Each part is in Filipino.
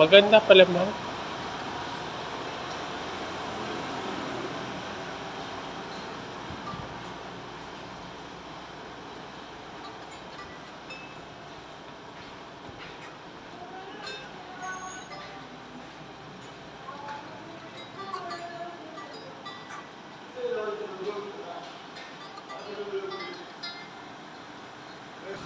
Maganda pala, ma'am.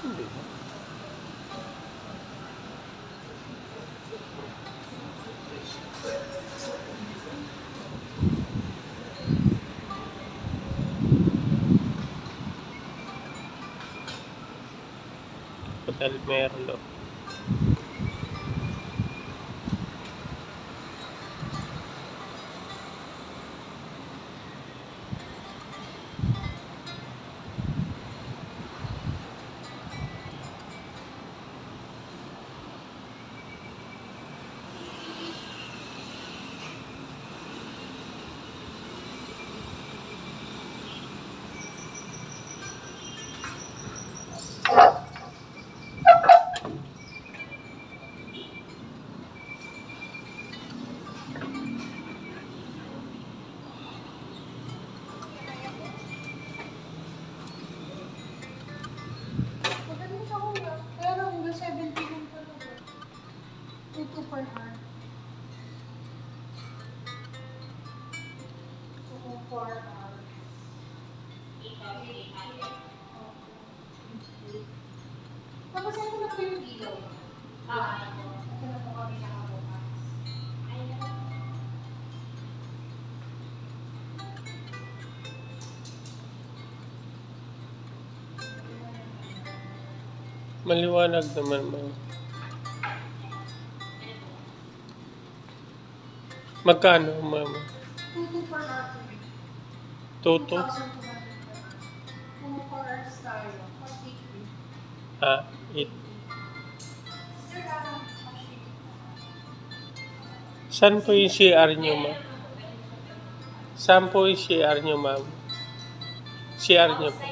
Hindi. Hotel Merlo. Tapos ito na po yung ilaw. Ito na po kami nakabukas. Maliwanag naman, ma'am. Magkano, ma'am? 2 per hour. Toto? 2,200 2 for style. 48. Ah, 8. Sir, Saan po yung CR nyo, ma'am? Saan po yung CR nyo, ma'am? CR nyo po?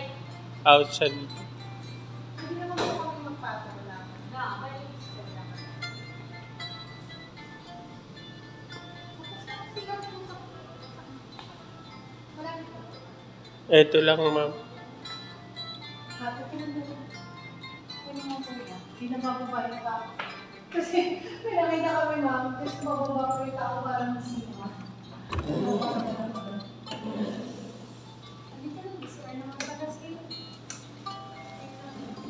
Outside. hindi naman po kami magpapala. Ito lang, ma'am. Hindi na bababa yung tao. Kasi may nakita kami ma'am, kasi bababa ko yung tao parang masima.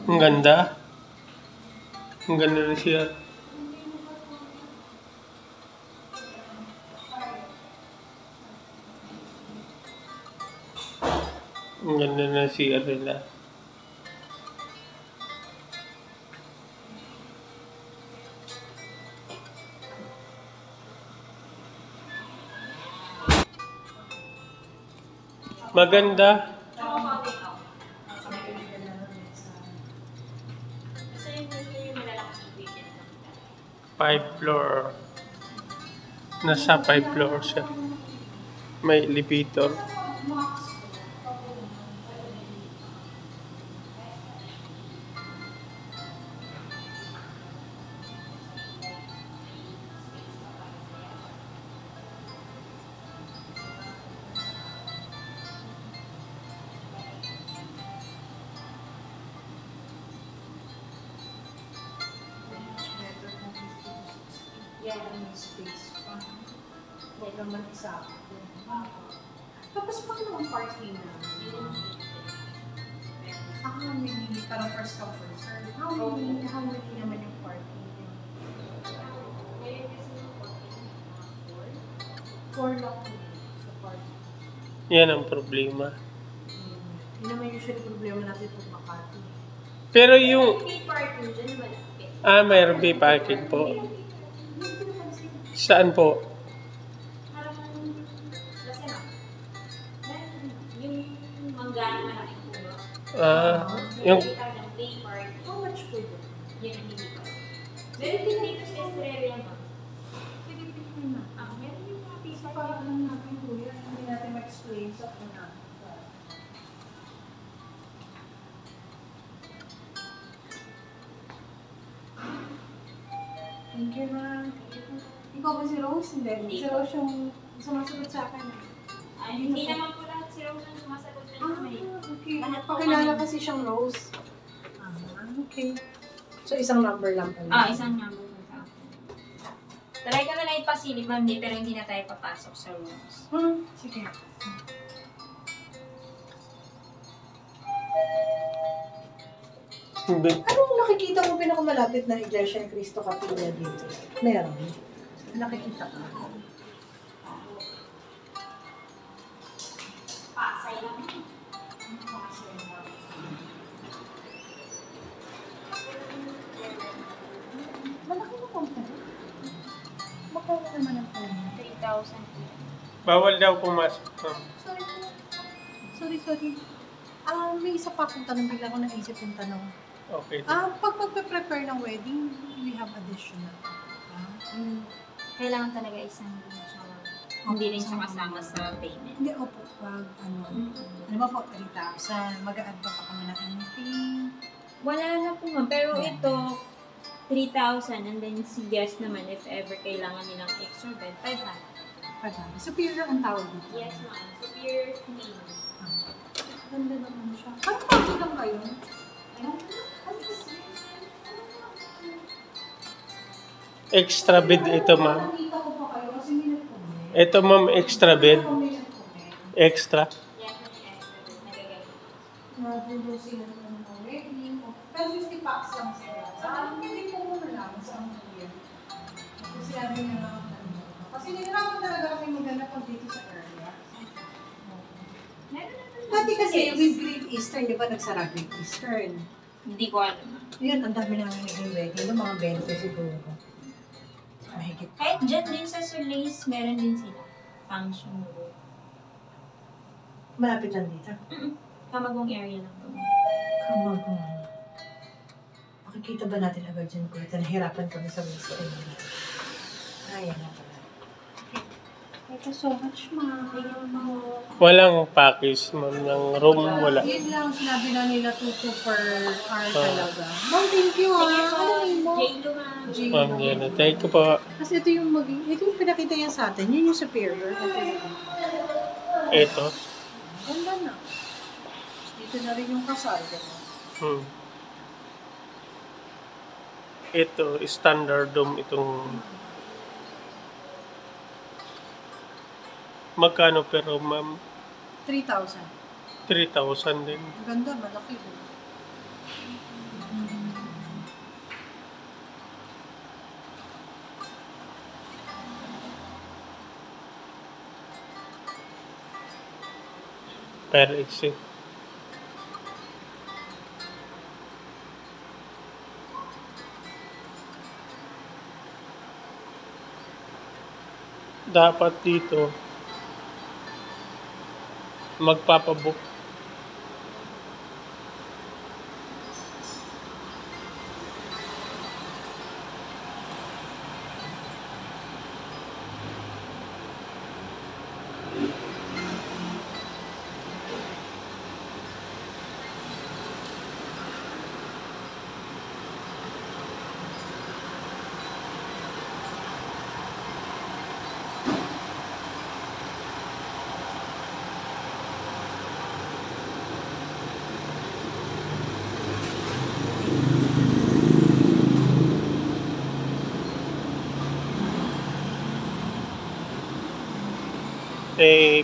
Ang ganda. Ang ganda na siya. Ang ganda na siya nila. Maganda. 5 floor. Nasa 5 floor siya. May elevator. Yan ang space pa. Huwag naman isa. Tapos pa naman parking na. Ako may parang first come first serve. How many naman yung parking? 4 lang po sa parking. Yan ang problema. Yun naman usually problema natin pag Makati. Pero yung... Parking dyan malapit. Mayroon may parking po. Saan po? Parang, kasi na, yung manggana malaking puno. Yung... ng day park, How much po yun? yun ang hindi pa. Meron din dito sa Estrella, ma. Pinipin na. Meron yung mga piso Sa parang lang natin kuya, hindi natin ma-explain sa una. Thank you, ma'am. Ikaw ba si Rose? Hindi. Hindi. Si Rose yung sumasagot sa akin. Ay, hindi naman po lahat si Rose ang sumasagot na naman eh. Okay. Lahat po Pakilala kami. kasi siyang Rose. Okay. So, isang number lang pala. Isang number na sa akin. Try ko na lang ipasilip, ma'am, pero hindi na tayo papasok sa rooms. Sige. Hindi. Anong nakikita mo pinakamalapit na Iglesia ni Cristo Capilla dito? Meron. Nakikita ka. Pasay lang. Malaki na konti. Magkano naman ang phone? 3,000. Bawal daw pumasok, ma'am. Sorry. May isa pa akong tanong. Bigla ko naisip yung tanong. Okay. Pag magpe-prepare ng wedding, we have additional. Kailangan talaga isang room siya. Hindi rin siya kasama sa payment. Hindi, opo. Pag ano ba po, 3,000. Mag-a-add pa kami ng anything. Wala na po ma'am. Pero ito, 3,000 and then si guest naman if ever kailangan nilang extra bed, 500. Superior ang tawag dito. Yes ma'am. Superior queen. Ganda naman siya. Ano pa lang kayo? Extra bed ito, ma'am. Nakita ko pa kayo kasi may nag-comment. Ito, ma'am, extra bed. May nag-comment. Extra. Yan po yung extra bed. Nagagamit. Nagulo sila ng wedding. Pero 50 packs lang sila. Saan pwede po mo nalaman sa ang year? Kasi sinabi niya na kasi nilaraman talaga kami maganda pag dito sa area. Meron na po. Pati kasi with Great Eastern, di ba nagsara Great Eastern? Hindi ko alam ma'am. Yun, ang dami namin naging wedding. Yung mga 20 siguro. Mahigit. Kahit dyan din sa Solis, meron din sila. Function room. Malapit lang dito. Kamagong area lang po. Kamagong. Makikita ba natin agad dyan ko? Nahirapan kami sa website. Ayan na pala. Thank you so much, ma'am. Walang package, ma'am, ng room. Wala. Yun lang, sinabi na nila 2 per hour talaga. Ma'am, thank you ah. Ano name mo? J-Lo ma'am. Ma'am, yan. Thank you po. Kasi ito yung pinakita niya sa atin. Yun yung superior. Ito yung Ito. ganda na. Dito na rin yung kasal. Hmm. Ito, standard room itong... Magkano pero, ma'am? 3,000. 3,000 din. Ganda, malaki din. Per exit. Dapat dito magpapabook.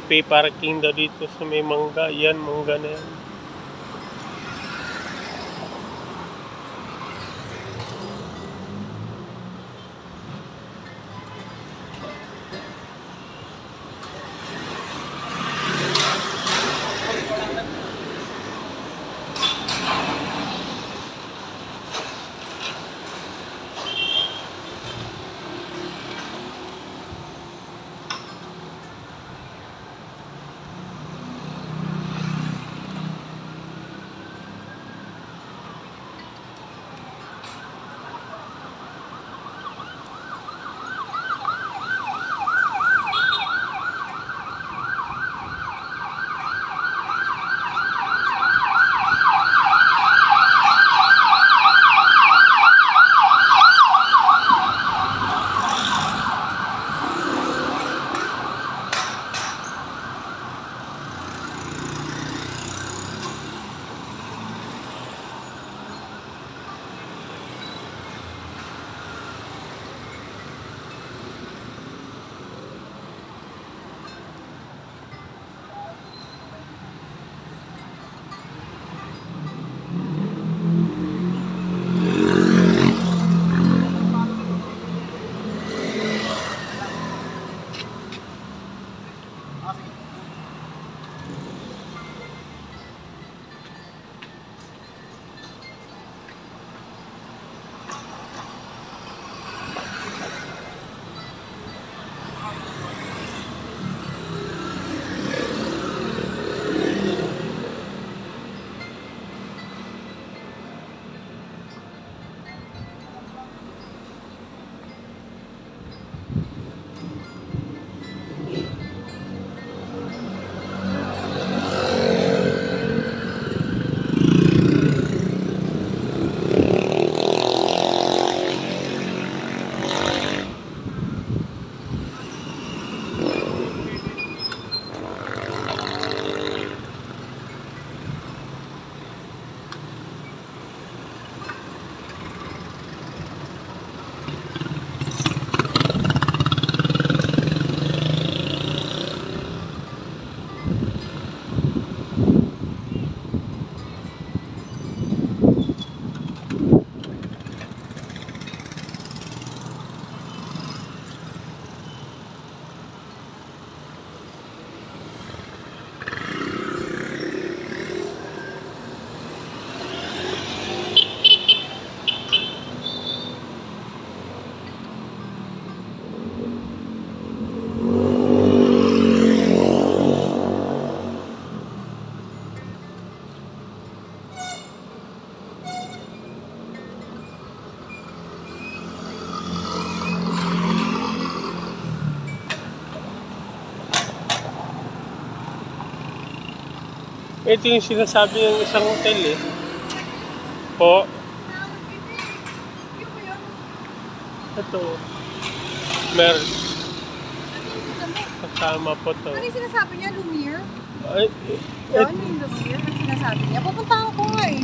Pay parking daw dito sa may mangga. Yan, mangga na yan. Ito yung sinasabi ng isang hotel eh. Po, Yung ba yun? ito. Meron. Dami. Kasama po to. Ano yung sinasabi niya? Lumiere? Ay, Yun, yung Lumiere. Ang sinasabi niya. Pupuntahan ko nga eh.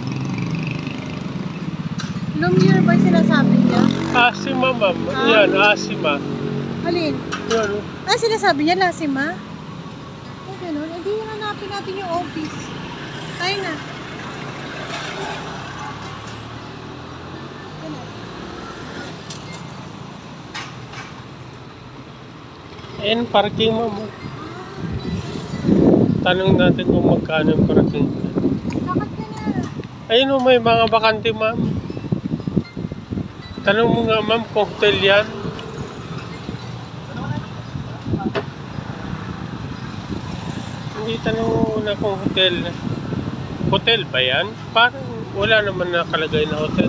Lumiere ba yung sinasabi niya? Asima, ma'am. Ah. Yan, Asima. Alin? Yan. Ah, sinasabi niya, Lasima? O gano'n, hindi hanapin natin yung office. Tayo na. Ayan, parking, ma'am. Tanong natin kung magkano yung parking. Lakad ka na. Ayun o, may mga bakante, ma'am. Tanong mo nga, ma'am, kung hotel yan. Hindi, tanong mo na kung hotel. Hotel ba yan? Parang wala naman nakalagay na hotel.